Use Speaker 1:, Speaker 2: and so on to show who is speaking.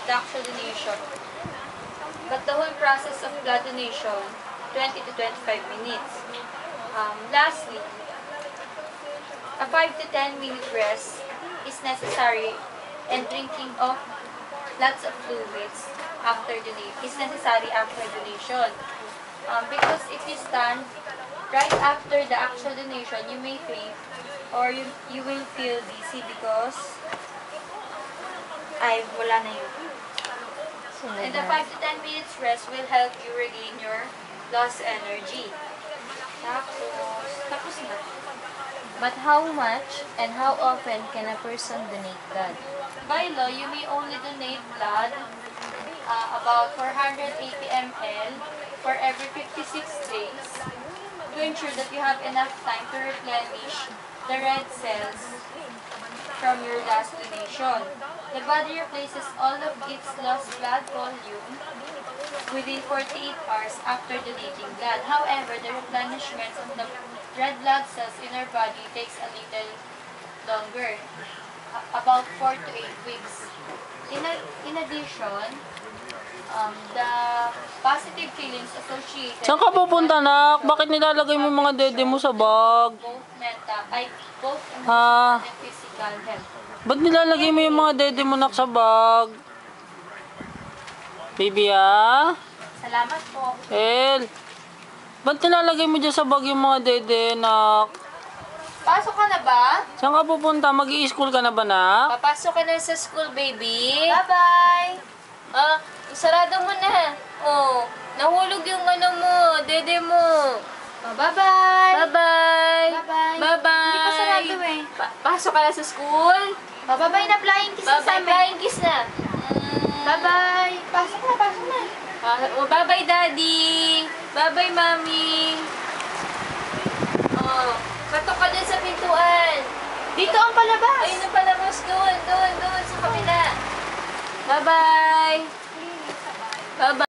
Speaker 1: the actual donation. But the whole process of blood donation, 20 to 25 minutes. Lastly, a 5 to 10 minute rest is necessary, and drinking of lots of fluids after donation is necessary after donation. Because if you stand right after the actual donation, you may faint or you will feel dizzy because wala na yun. And the 5 to 10 minutes rest will help you regain your lost energy. Tapos na.
Speaker 2: But how much and how often can a person donate blood?
Speaker 1: By law, you may only donate blood about 480 ml for every 56 days to ensure that you have enough time to replenish the red cells from your last donation. The body replaces all of its lost blood volume within 48 hours after donating blood. However, the replenishment of the red blood cells in our body takes a little longer, about 4 to 8 weeks. In addition, the positive feelings associated...
Speaker 3: Saan ka pupunta, nak? Bakit nilalagay mo yung mga dede mo sa bag?
Speaker 1: Both emotional and physical health.
Speaker 3: Ba't nilalagay mo yung mga dede mo, nak, sa bag? Baby, ah?
Speaker 1: Salamat po.
Speaker 3: El, ba't nilalagay mo dyan sa bag yung mga dede, nak?
Speaker 1: Pasok ka na ba?
Speaker 3: Saan ka pupunta? Mag-i-school ka na ba, nak?
Speaker 2: Papasok ka na sa school, baby.
Speaker 1: Bye-bye!
Speaker 2: Sarado mo na. Nahulog yung mo, dede mo.
Speaker 1: Bye-bye!
Speaker 2: Bye-bye.
Speaker 1: Bye-bye!
Speaker 2: Bye-bye.
Speaker 1: Hindi pa sarado eh.
Speaker 2: Pasok ka na sa school.
Speaker 1: Bye-bye na, flying kiss na sa
Speaker 2: Bye-bye,
Speaker 1: amin.
Speaker 2: flying kiss na.
Speaker 1: Bye-bye! Pasok na, pasok na.
Speaker 2: Bye-bye, daddy. Bye-bye, mommy. Katok ka dun sa pintuan.
Speaker 1: Dito ang palabas!
Speaker 2: Ayun ang palabas doon, sa kabila. Bye-bye. Bye-bye.